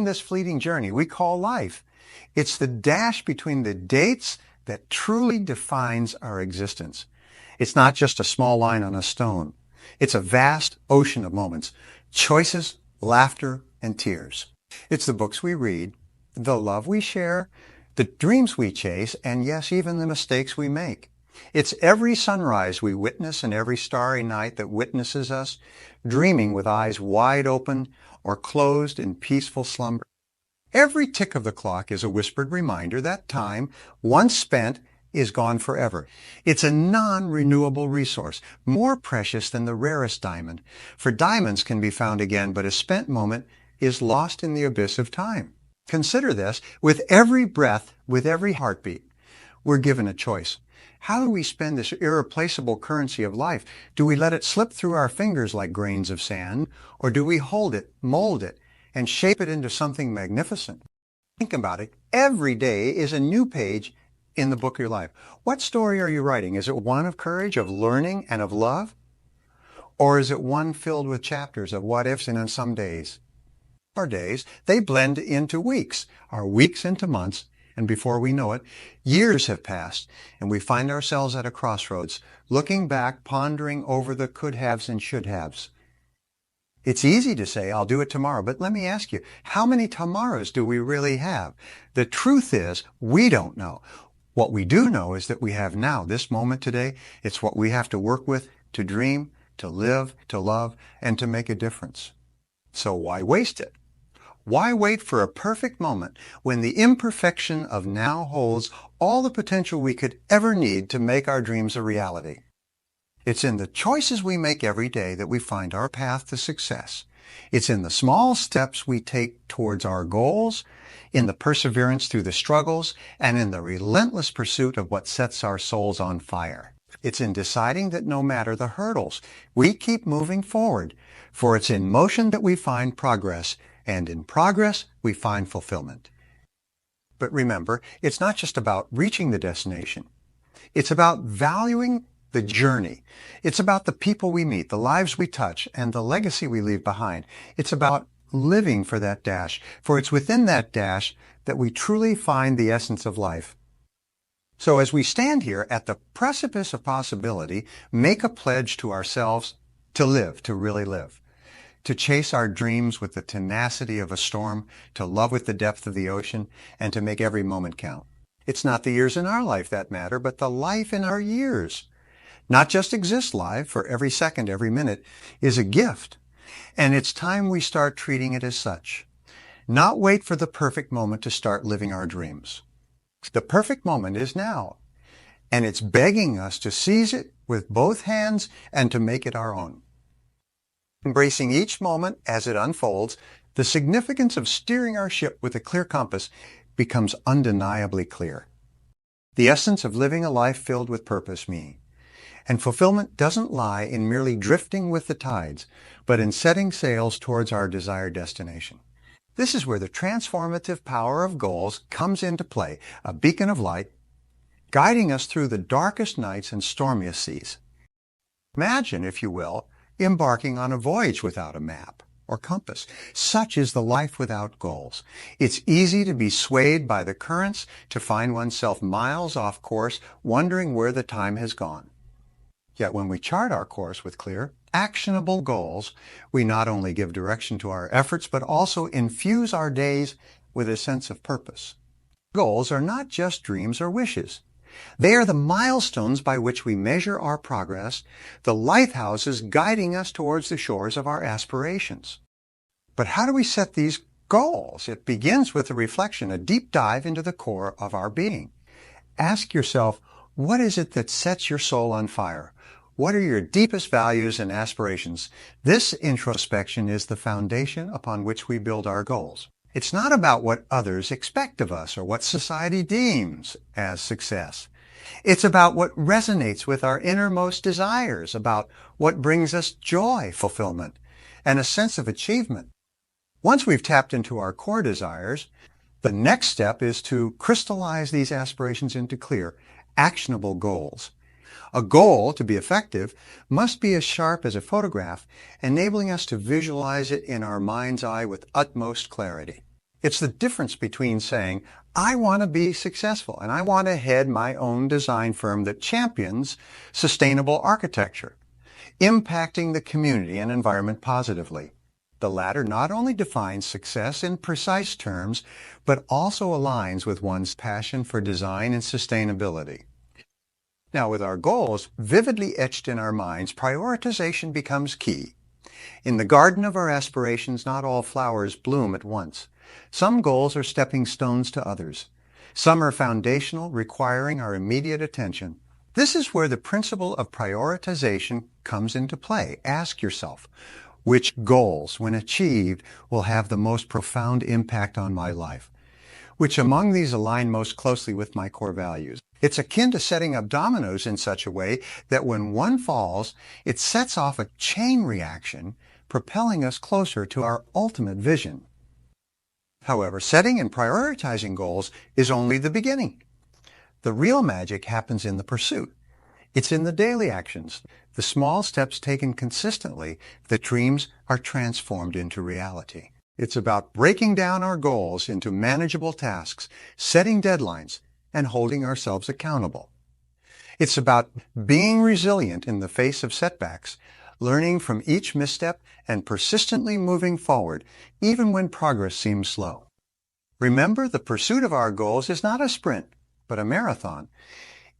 this fleeting journey we call life. It's the dash between the dates that truly defines our existence. It's not just a small line on a stone. It's a vast ocean of moments, choices, laughter, and tears. It's the books we read, the love we share, the dreams we chase, and yes, even the mistakes we make. It's every sunrise we witness and every starry night that witnesses us, dreaming with eyes wide open or closed in peaceful slumber. Every tick of the clock is a whispered reminder that time, once spent, is gone forever. It's a non-renewable resource, more precious than the rarest diamond. For diamonds can be found again, but a spent moment is lost in the abyss of time. Consider this, with every breath, with every heartbeat, we're given a choice. How do we spend this irreplaceable currency of life? Do we let it slip through our fingers like grains of sand, or do we hold it, mold it, and shape it into something magnificent? Think about it. Every day is a new page in the book of your life. What story are you writing? Is it one of courage, of learning, and of love? Or is it one filled with chapters of what-ifs and in some days? Our days, they blend into weeks, our weeks into months, and before we know it, years have passed, and we find ourselves at a crossroads, looking back, pondering over the could-haves and should-haves. It's easy to say, I'll do it tomorrow, but let me ask you, how many tomorrows do we really have? The truth is, we don't know. What we do know is that we have now, this moment today. It's what we have to work with, to dream, to live, to love, and to make a difference. So why waste it? Why wait for a perfect moment when the imperfection of now holds all the potential we could ever need to make our dreams a reality? It's in the choices we make every day that we find our path to success. It's in the small steps we take towards our goals, in the perseverance through the struggles, and in the relentless pursuit of what sets our souls on fire. It's in deciding that no matter the hurdles, we keep moving forward, for it's in motion that we find progress, and in progress, we find fulfillment. But remember, it's not just about reaching the destination. It's about valuing the journey. It's about the people we meet, the lives we touch, and the legacy we leave behind. It's about living for that dash, for it's within that dash that we truly find the essence of life. So as we stand here at the precipice of possibility, make a pledge to ourselves to live, to really live. To chase our dreams with the tenacity of a storm, to love with the depth of the ocean, and to make every moment count. It's not the years in our life that matter, but the life in our years. Not just exist live, for every second, every minute is a gift. And it's time we start treating it as such. Not wait for the perfect moment to start living our dreams. The perfect moment is now, and it's begging us to seize it with both hands and to make it our own. Embracing each moment as it unfolds, the significance of steering our ship with a clear compass becomes undeniably clear. The essence of living a life filled with purpose means. And fulfillment doesn't lie in merely drifting with the tides, but in setting sails towards our desired destination. This is where the transformative power of goals comes into play, a beacon of light, guiding us through the darkest nights and stormiest seas. Imagine, if you will, embarking on a voyage without a map or compass. Such is the life without goals. It's easy to be swayed by the currents, to find oneself miles off course, wondering where the time has gone. Yet when we chart our course with clear, actionable goals, we not only give direction to our efforts, but also infuse our days with a sense of purpose. Goals are not just dreams or wishes. They are the milestones by which we measure our progress, the lighthouses guiding us towards the shores of our aspirations. But how do we set these goals? It begins with a reflection, a deep dive into the core of our being. Ask yourself, what is it that sets your soul on fire? What are your deepest values and aspirations? This introspection is the foundation upon which we build our goals. It's not about what others expect of us or what society deems as success. It's about what resonates with our innermost desires, about what brings us joy, fulfillment, and a sense of achievement. Once we've tapped into our core desires, the next step is to crystallize these aspirations into clear, actionable goals. A goal, to be effective, must be as sharp as a photograph, enabling us to visualize it in our mind's eye with utmost clarity. It's the difference between saying, I want to be successful and I want to head my own design firm that champions sustainable architecture, impacting the community and environment positively. The latter not only defines success in precise terms, but also aligns with one's passion for design and sustainability. Now, with our goals vividly etched in our minds, prioritization becomes key. In the garden of our aspirations, not all flowers bloom at once. Some goals are stepping stones to others. Some are foundational, requiring our immediate attention. This is where the principle of prioritization comes into play. Ask yourself, which goals, when achieved, will have the most profound impact on my life? Which among these align most closely with my core values? It's akin to setting up dominoes in such a way that when one falls, it sets off a chain reaction, propelling us closer to our ultimate vision. However, setting and prioritizing goals is only the beginning. The real magic happens in the pursuit. It's in the daily actions, the small steps taken consistently, that dreams are transformed into reality. It's about breaking down our goals into manageable tasks, setting deadlines, and holding ourselves accountable. It's about being resilient in the face of setbacks, learning from each misstep, and persistently moving forward, even when progress seems slow. Remember, the pursuit of our goals is not a sprint, but a marathon.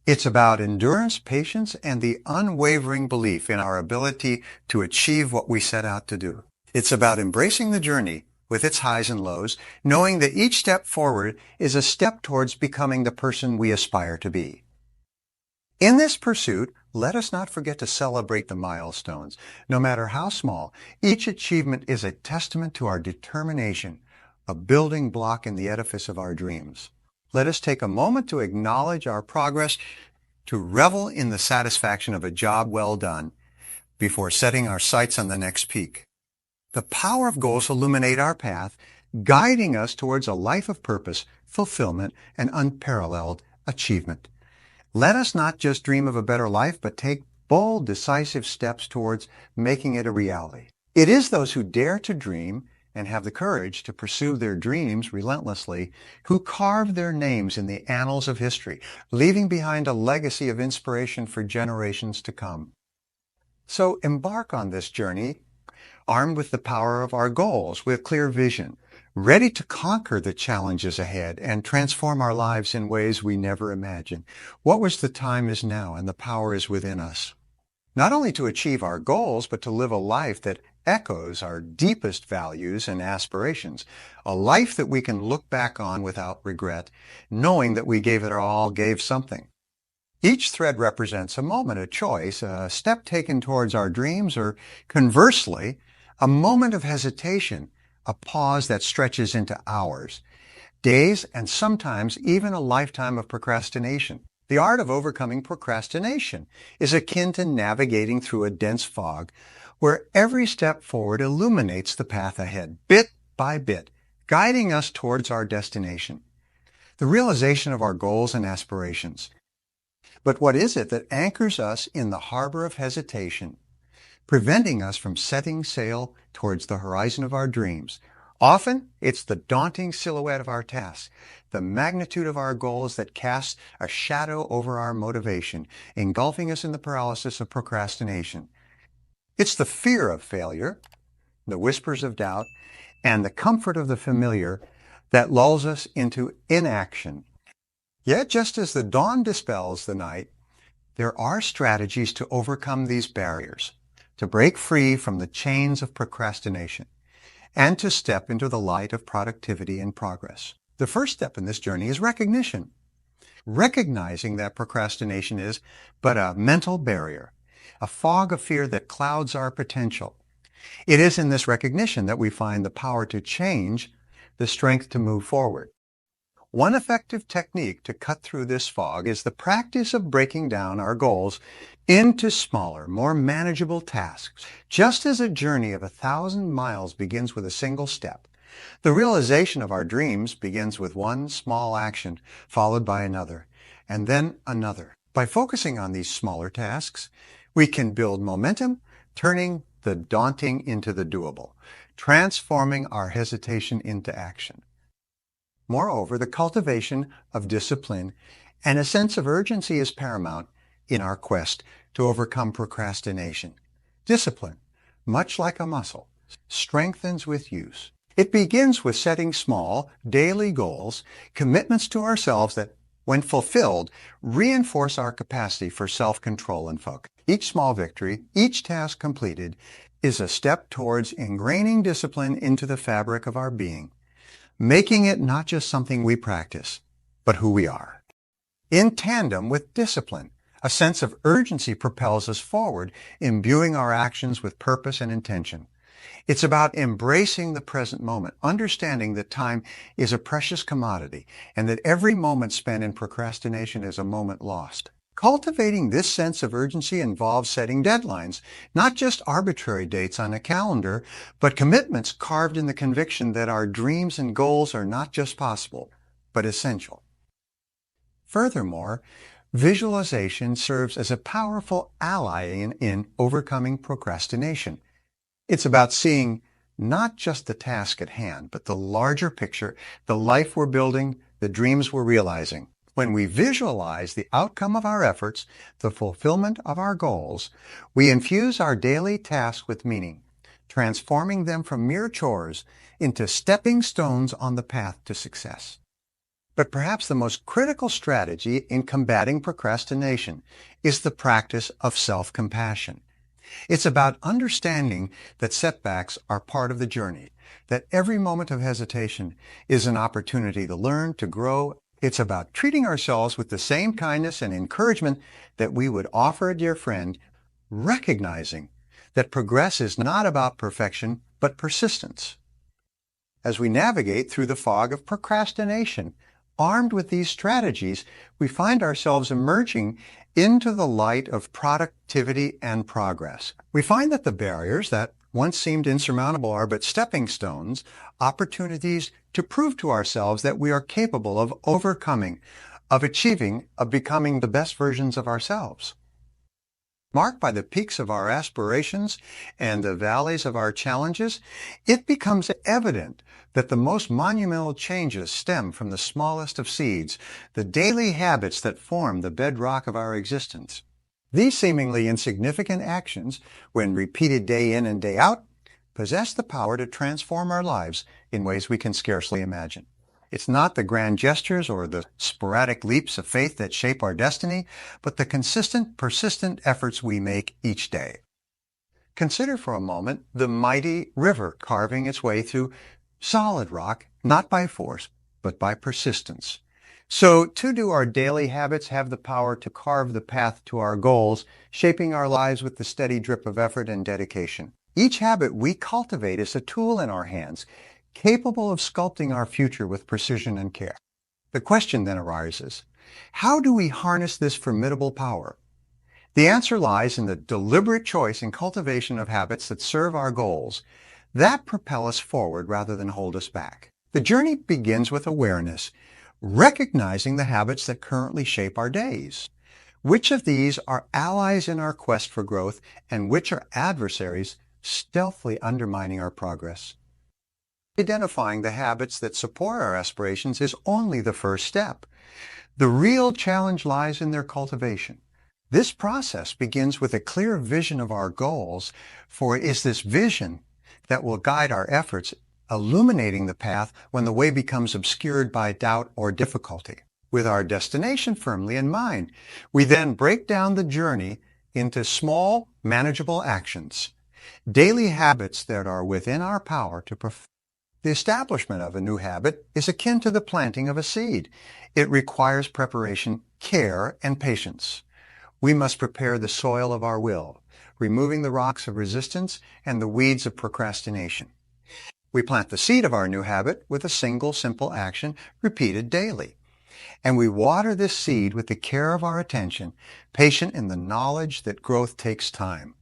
It's about endurance, patience, and the unwavering belief in our ability to achieve what we set out to do. It's about embracing the journey with its highs and lows, knowing that each step forward is a step towards becoming the person we aspire to be. In this pursuit, let us not forget to celebrate the milestones. No matter how small, each achievement is a testament to our determination, a building block in the edifice of our dreams. Let us take a moment to acknowledge our progress, to revel in the satisfaction of a job well done, before setting our sights on the next peak. The power of goals illuminate our path, guiding us towards a life of purpose, fulfillment, and unparalleled achievement. Let us not just dream of a better life, but take bold, decisive steps towards making it a reality. It is those who dare to dream and have the courage to pursue their dreams relentlessly who carve their names in the annals of history, leaving behind a legacy of inspiration for generations to come. So embark on this journey, armed with the power of our goals, with clear vision, ready to conquer the challenges ahead and transform our lives in ways we never imagined. What was the time is now, and the power is within us. Not only to achieve our goals, but to live a life that echoes our deepest values and aspirations, a life that we can look back on without regret, knowing that we gave it our all, gave something. Each thread represents a moment, a choice, a step taken towards our dreams, or conversely, a moment of hesitation, a pause that stretches into hours, days, and sometimes even a lifetime of procrastination. The art of overcoming procrastination is akin to navigating through a dense fog, where every step forward illuminates the path ahead, bit by bit, guiding us towards our destination, the realization of our goals and aspirations. But what is it that anchors us in the harbor of hesitation, preventing us from setting sail towards the horizon of our dreams? Often, it's the daunting silhouette of our tasks, the magnitude of our goals that casts a shadow over our motivation, engulfing us in the paralysis of procrastination. It's the fear of failure, the whispers of doubt, and the comfort of the familiar that lulls us into inaction. Yet, just as the dawn dispels the night, there are strategies to overcome these barriers, to break free from the chains of procrastination, and to step into the light of productivity and progress. The first step in this journey is recognition. Recognizing that procrastination is but a mental barrier, a fog of fear that clouds our potential. It is in this recognition that we find the power to change, the strength to move forward. One effective technique to cut through this fog is the practice of breaking down our goals into smaller, more manageable tasks. Just as a journey of 1,000 miles begins with a single step, the realization of our dreams begins with one small action, followed by another, and then another. By focusing on these smaller tasks, we can build momentum, turning the daunting into the doable, transforming our hesitation into action. Moreover, the cultivation of discipline and a sense of urgency is paramount in our quest to overcome procrastination. Discipline, much like a muscle, strengthens with use. It begins with setting small, daily goals, commitments to ourselves that, when fulfilled, reinforce our capacity for self-control and focus. Each small victory, each task completed, is a step towards ingraining discipline into the fabric of our being, making it not just something we practice, but who we are. In tandem with discipline, a sense of urgency propels us forward, imbuing our actions with purpose and intention. It's about embracing the present moment, understanding that time is a precious commodity and that every moment spent in procrastination is a moment lost. Cultivating this sense of urgency involves setting deadlines, not just arbitrary dates on a calendar, but commitments carved in the conviction that our dreams and goals are not just possible, but essential. Furthermore, visualization serves as a powerful ally in overcoming procrastination. It's about seeing not just the task at hand, but the larger picture, the life we're building, the dreams we're realizing. When we visualize the outcome of our efforts, the fulfillment of our goals, we infuse our daily tasks with meaning, transforming them from mere chores into stepping stones on the path to success. But perhaps the most critical strategy in combating procrastination is the practice of self-compassion. It's about understanding that setbacks are part of the journey, that every moment of hesitation is an opportunity to learn, to grow. It's about treating ourselves with the same kindness and encouragement that we would offer a dear friend, recognizing that progress is not about perfection, but persistence. As we navigate through the fog of procrastination, armed with these strategies, we find ourselves emerging into the light of productivity and progress. We find that the barriers that once seemed insurmountable are but stepping stones, opportunities to prove to ourselves that we are capable of overcoming, of achieving, of becoming the best versions of ourselves. Marked by the peaks of our aspirations and the valleys of our challenges, it becomes evident that the most monumental changes stem from the smallest of seeds, the daily habits that form the bedrock of our existence. These seemingly insignificant actions, when repeated day in and day out, possess the power to transform our lives in ways we can scarcely imagine. It's not the grand gestures or the sporadic leaps of faith that shape our destiny, but the consistent, persistent efforts we make each day. Consider for a moment the mighty river carving its way through solid rock, not by force, but by persistence. So too do our daily habits have the power to carve the path to our goals, shaping our lives with the steady drip of effort and dedication. Each habit we cultivate is a tool in our hands, capable of sculpting our future with precision and care. The question then arises, how do we harness this formidable power? The answer lies in the deliberate choice and cultivation of habits that serve our goals, that propel us forward rather than hold us back. The journey begins with awareness, recognizing the habits that currently shape our days. Which of these are allies in our quest for growth, and which are adversaries stealthily undermining our progress? Identifying the habits that support our aspirations is only the first step. The real challenge lies in their cultivation. This process begins with a clear vision of our goals, for it is this vision that will guide our efforts, illuminating the path when the way becomes obscured by doubt or difficulty. With our destination firmly in mind, we then break down the journey into small, manageable actions, daily habits that are within our power to perfect. The establishment of a new habit is akin to the planting of a seed. It requires preparation, care, and patience. We must prepare the soil of our will, removing the rocks of resistance and the weeds of procrastination. We plant the seed of our new habit with a single simple action repeated daily. And we water this seed with the care of our attention, patient in the knowledge that growth takes time.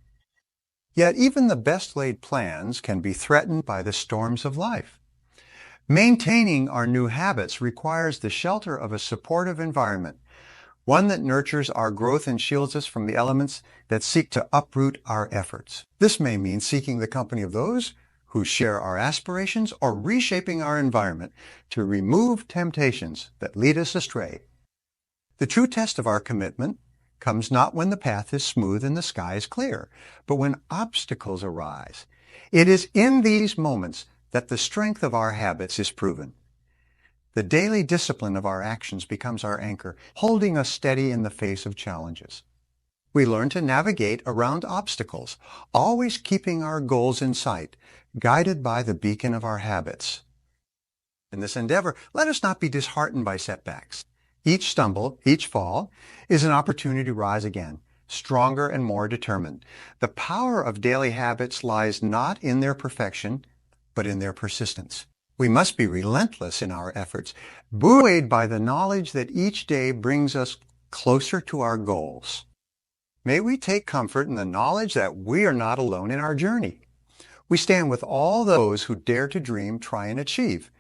Yet even the best laid plans can be threatened by the storms of life. Maintaining our new habits requires the shelter of a supportive environment, one that nurtures our growth and shields us from the elements that seek to uproot our efforts. This may mean seeking the company of those who who share our aspirations or reshaping our environment to remove temptations that lead us astray. The true test of our commitment comes not when the path is smooth and the sky is clear, but when obstacles arise. It is in these moments that the strength of our habits is proven. The daily discipline of our actions becomes our anchor, holding us steady in the face of challenges. We learn to navigate around obstacles, always keeping our goals in sight, guided by the beacon of our habits. In this endeavor, let us not be disheartened by setbacks. Each stumble, each fall, is an opportunity to rise again, stronger and more determined. The power of daily habits lies not in their perfection, but in their persistence. We must be relentless in our efforts, buoyed by the knowledge that each day brings us closer to our goals. May we take comfort in the knowledge that we are not alone in our journey. We stand with all those who dare to dream, try, and achieve.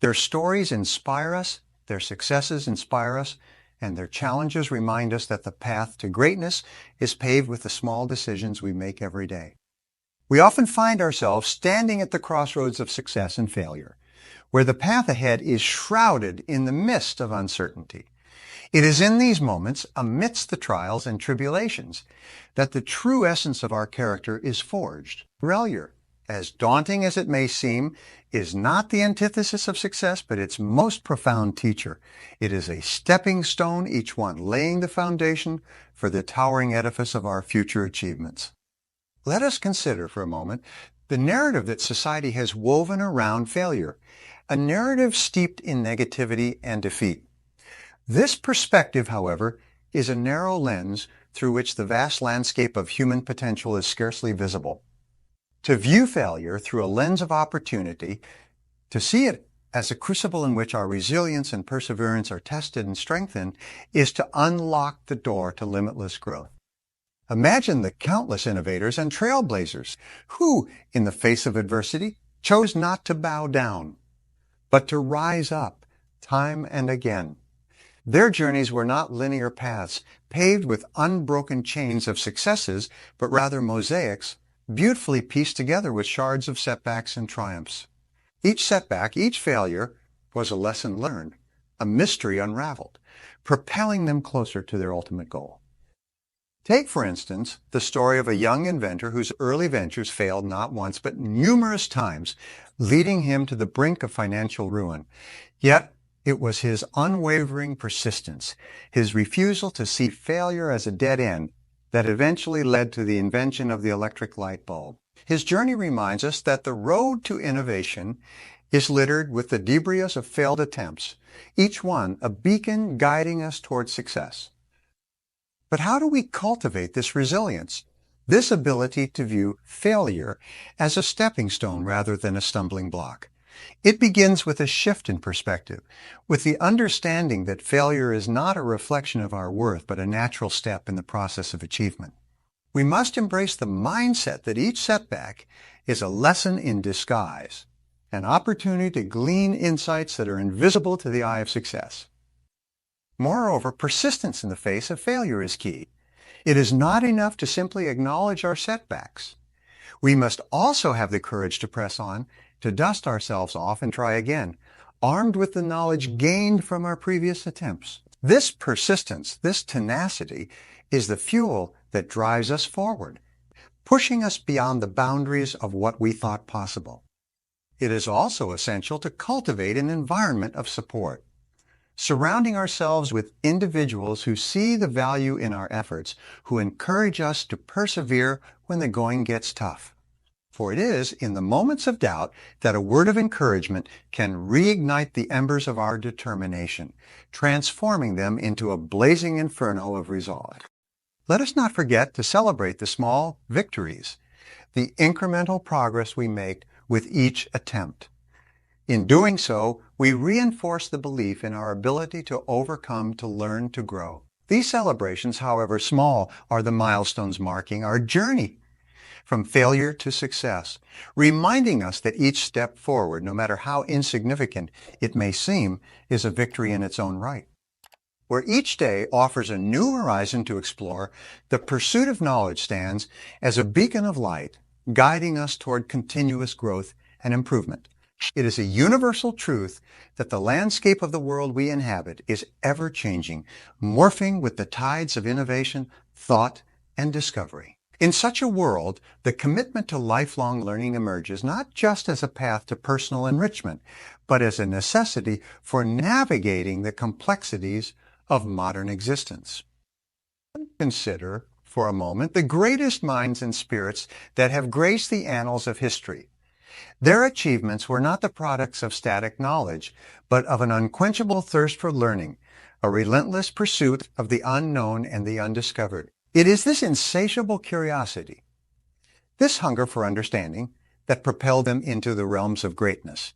Their stories inspire us, their successes inspire us, and their challenges remind us that the path to greatness is paved with the small decisions we make every day. We often find ourselves standing at the crossroads of success and failure, where the path ahead is shrouded in the mist of uncertainty. It is in these moments, amidst the trials and tribulations, that the true essence of our character is forged. Failure, as daunting as it may seem, is not the antithesis of success, but its most profound teacher. It is a stepping stone, each one laying the foundation for the towering edifice of our future achievements. Let us consider for a moment the narrative that society has woven around failure, a narrative steeped in negativity and defeat. This perspective, however, is a narrow lens through which the vast landscape of human potential is scarcely visible. To view failure through a lens of opportunity, to see it as a crucible in which our resilience and perseverance are tested and strengthened, is to unlock the door to limitless growth. Imagine the countless innovators and trailblazers who, in the face of adversity, chose not to bow down, but to rise up time and again. Their journeys were not linear paths paved with unbroken chains of successes, but rather mosaics beautifully pieced together with shards of setbacks and triumphs. Each setback, each failure, was a lesson learned, a mystery unraveled, propelling them closer to their ultimate goal. Take, for instance, the story of a young inventor whose early ventures failed not once but numerous times, leading him to the brink of financial ruin. Yet, it was his unwavering persistence, his refusal to see failure as a dead end, that eventually led to the invention of the electric light bulb. His journey reminds us that the road to innovation is littered with the debris of failed attempts, each one a beacon guiding us toward success. But how do we cultivate this resilience, this ability to view failure as a stepping stone rather than a stumbling block? It begins with a shift in perspective, with the understanding that failure is not a reflection of our worth, but a natural step in the process of achievement. We must embrace the mindset that each setback is a lesson in disguise, an opportunity to glean insights that are invisible to the eye of success. Moreover, persistence in the face of failure is key. It is not enough to simply acknowledge our setbacks. We must also have the courage to press on, to dust ourselves off and try again, armed with the knowledge gained from our previous attempts. This persistence, this tenacity, is the fuel that drives us forward, pushing us beyond the boundaries of what we thought possible. It is also essential to cultivate an environment of support, surrounding ourselves with individuals who see the value in our efforts, who encourage us to persevere when the going gets tough. For it is in the moments of doubt that a word of encouragement can reignite the embers of our determination, transforming them into a blazing inferno of resolve. Let us not forget to celebrate the small victories, the incremental progress we make with each attempt. In doing so, we reinforce the belief in our ability to overcome, to learn, to grow. These celebrations, however small, are the milestones marking our journey from failure to success, reminding us that each step forward, no matter how insignificant it may seem, is a victory in its own right. Where each day offers a new horizon to explore, the pursuit of knowledge stands as a beacon of light, guiding us toward continuous growth and improvement. It is a universal truth that the landscape of the world we inhabit is ever-changing, morphing with the tides of innovation, thought, and discovery. In such a world, the commitment to lifelong learning emerges not just as a path to personal enrichment, but as a necessity for navigating the complexities of modern existence. Consider, for a moment, the greatest minds and spirits that have graced the annals of history. Their achievements were not the products of static knowledge, but of an unquenchable thirst for learning, a relentless pursuit of the unknown and the undiscovered. It is this insatiable curiosity, this hunger for understanding, that propelled them into the realms of greatness.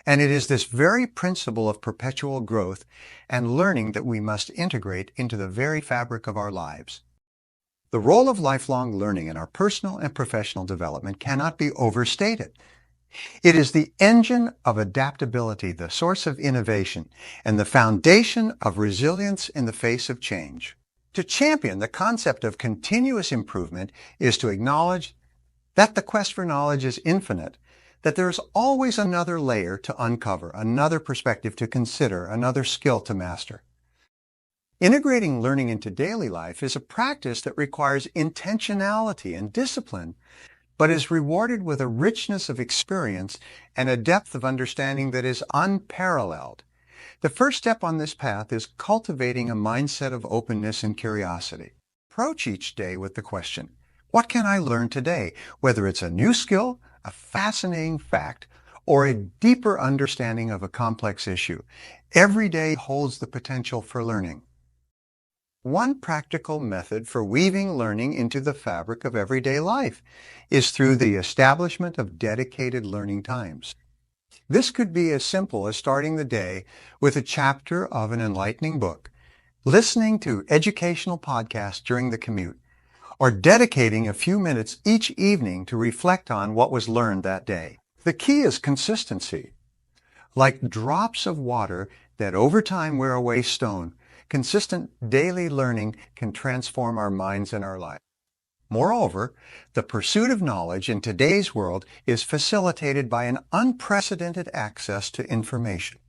And it is this very principle of perpetual growth and learning that we must integrate into the very fabric of our lives. The role of lifelong learning in our personal and professional development cannot be overstated. It is the engine of adaptability, the source of innovation, and the foundation of resilience in the face of change. To champion the concept of continuous improvement is to acknowledge that the quest for knowledge is infinite, that there is always another layer to uncover, another perspective to consider, another skill to master. Integrating learning into daily life is a practice that requires intentionality and discipline, but is rewarded with a richness of experience and a depth of understanding that is unparalleled. The first step on this path is cultivating a mindset of openness and curiosity. Approach each day with the question, what can I learn today? Whether it's a new skill, a fascinating fact, or a deeper understanding of a complex issue, every day holds the potential for learning. One practical method for weaving learning into the fabric of everyday life is through the establishment of dedicated learning times. This could be as simple as starting the day with a chapter of an enlightening book, listening to educational podcasts during the commute, or dedicating a few minutes each evening to reflect on what was learned that day. The key is consistency. Like drops of water that over time wear away stone, consistent daily learning can transform our minds and our lives. Moreover, the pursuit of knowledge in today's world is facilitated by an unprecedented access to information.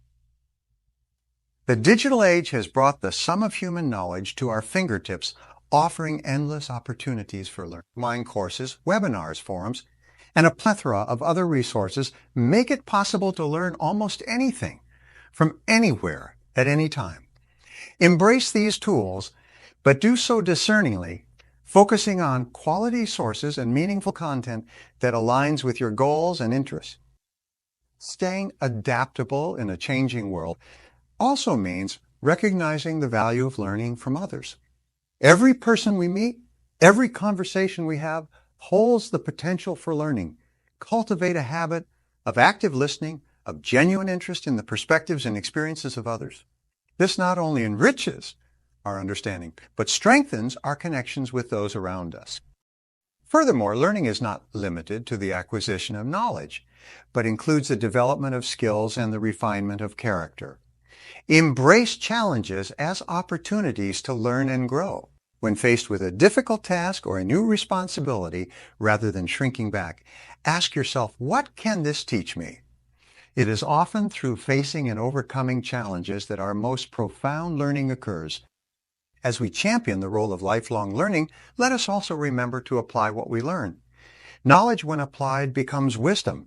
The digital age has brought the sum of human knowledge to our fingertips, offering endless opportunities for learning. Online courses, webinars, forums, and a plethora of other resources make it possible to learn almost anything from anywhere at any time. Embrace these tools, but do so discerningly, focusing on quality sources and meaningful content that aligns with your goals and interests. Staying adaptable in a changing world also means recognizing the value of learning from others. Every person we meet, every conversation we have holds the potential for learning. Cultivate a habit of active listening, of genuine interest in the perspectives and experiences of others. This not only enriches our understanding, but strengthens our connections with those around us. Furthermore, learning is not limited to the acquisition of knowledge, but includes the development of skills and the refinement of character. Embrace challenges as opportunities to learn and grow. When faced with a difficult task or a new responsibility, rather than shrinking back, ask yourself, what can this teach me? It is often through facing and overcoming challenges that our most profound learning occurs. As we champion the role of lifelong learning, let us also remember to apply what we learn. Knowledge, when applied, becomes wisdom.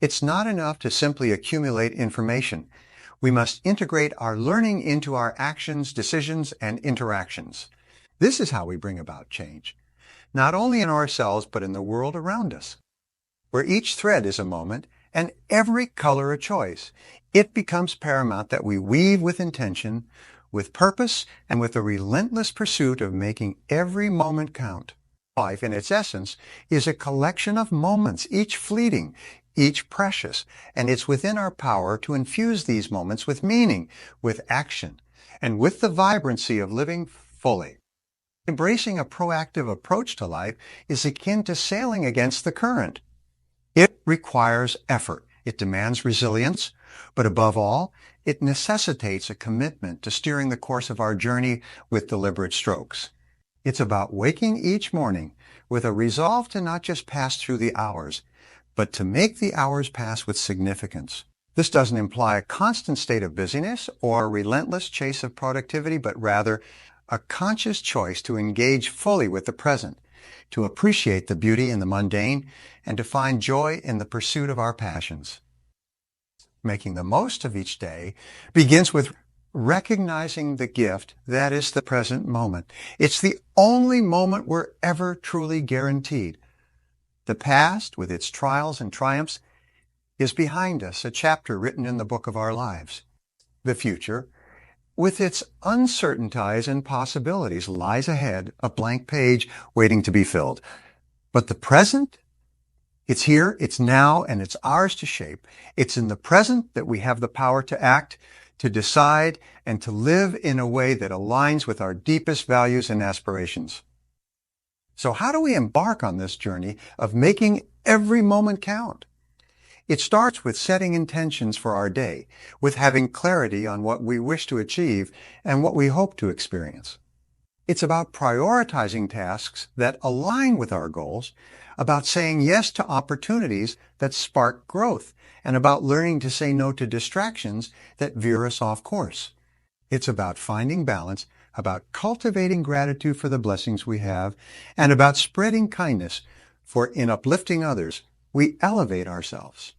It's not enough to simply accumulate information. We must integrate our learning into our actions, decisions, and interactions. This is how we bring about change, not only in ourselves, but in the world around us. Where each thread is a moment and every color a choice, it becomes paramount that we weave with intention, with purpose, and with a relentless pursuit of making every moment count. Life, in its essence, is a collection of moments, each fleeting, each precious, and it's within our power to infuse these moments with meaning, with action, and with the vibrancy of living fully. Embracing a proactive approach to life is akin to sailing against the current. It requires effort. It demands resilience, but above all, it necessitates a commitment to steering the course of our journey with deliberate strokes. It's about waking each morning with a resolve to not just pass through the hours, but to make the hours pass with significance. This doesn't imply a constant state of busyness or a relentless chase of productivity, but rather a conscious choice to engage fully with the present, to appreciate the beauty in the mundane, and to find joy in the pursuit of our passions. Making the most of each day begins with recognizing the gift that is the present moment. It's the only moment we're ever truly guaranteed. The past, with its trials and triumphs, is behind us, a chapter written in the book of our lives. The future, with its uncertainties and possibilities, lies ahead, a blank page waiting to be filled. But the present, it's here, it's now, and it's ours to shape. It's in the present that we have the power to act, to decide, and to live in a way that aligns with our deepest values and aspirations. So how do we embark on this journey of making every moment count? It starts with setting intentions for our day, with having clarity on what we wish to achieve and what we hope to experience. It's about prioritizing tasks that align with our goals, about saying yes to opportunities that spark growth, and about learning to say no to distractions that veer us off course. It's about finding balance, about cultivating gratitude for the blessings we have, and about spreading kindness, for in uplifting others, we elevate ourselves.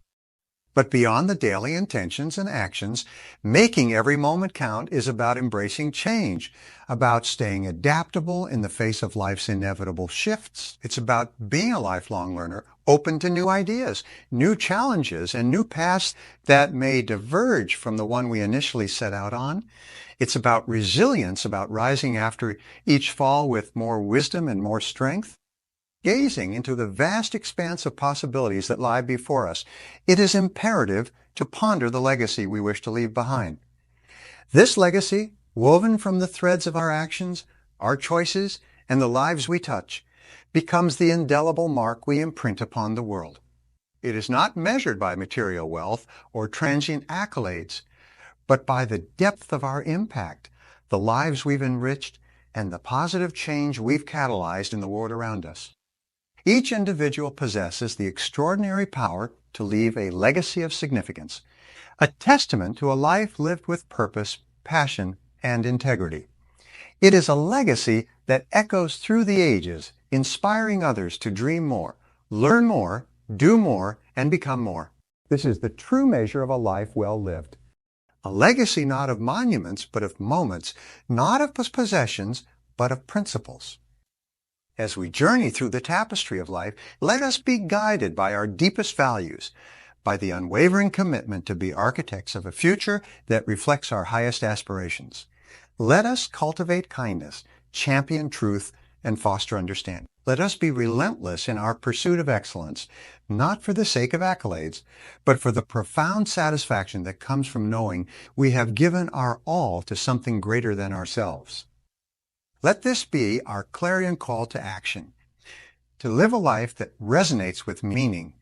But beyond the daily intentions and actions, making every moment count is about embracing change, about staying adaptable in the face of life's inevitable shifts. It's about being a lifelong learner, open to new ideas, new challenges, and new paths that may diverge from the one we initially set out on. It's about resilience, about rising after each fall with more wisdom and more strength. Gazing into the vast expanse of possibilities that lie before us, it is imperative to ponder the legacy we wish to leave behind. This legacy, woven from the threads of our actions, our choices, and the lives we touch, becomes the indelible mark we imprint upon the world. It is not measured by material wealth or transient accolades, but by the depth of our impact, the lives we've enriched, and the positive change we've catalyzed in the world around us. Each individual possesses the extraordinary power to leave a legacy of significance, a testament to a life lived with purpose, passion, and integrity. It is a legacy that echoes through the ages, inspiring others to dream more, learn more, do more, and become more. This is the true measure of a life well lived. A legacy not of monuments, but of moments, not of possessions, but of principles. As we journey through the tapestry of life, let us be guided by our deepest values, by the unwavering commitment to be architects of a future that reflects our highest aspirations. Let us cultivate kindness, champion truth, and foster understanding. Let us be relentless in our pursuit of excellence, not for the sake of accolades, but for the profound satisfaction that comes from knowing we have given our all to something greater than ourselves. Let this be our clarion call to action, to live a life that resonates with meaning,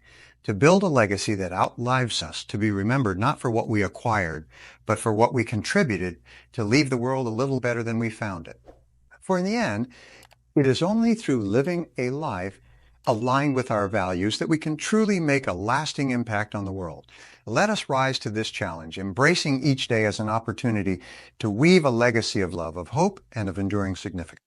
to build a legacy that outlives us, to be remembered not for what we acquired, but for what we contributed to leave the world a little better than we found it. For in the end, it is only through living a life aligned with our values that we can truly make a lasting impact on the world. Let us rise to this challenge, embracing each day as an opportunity to weave a legacy of love, of hope, and of enduring significance.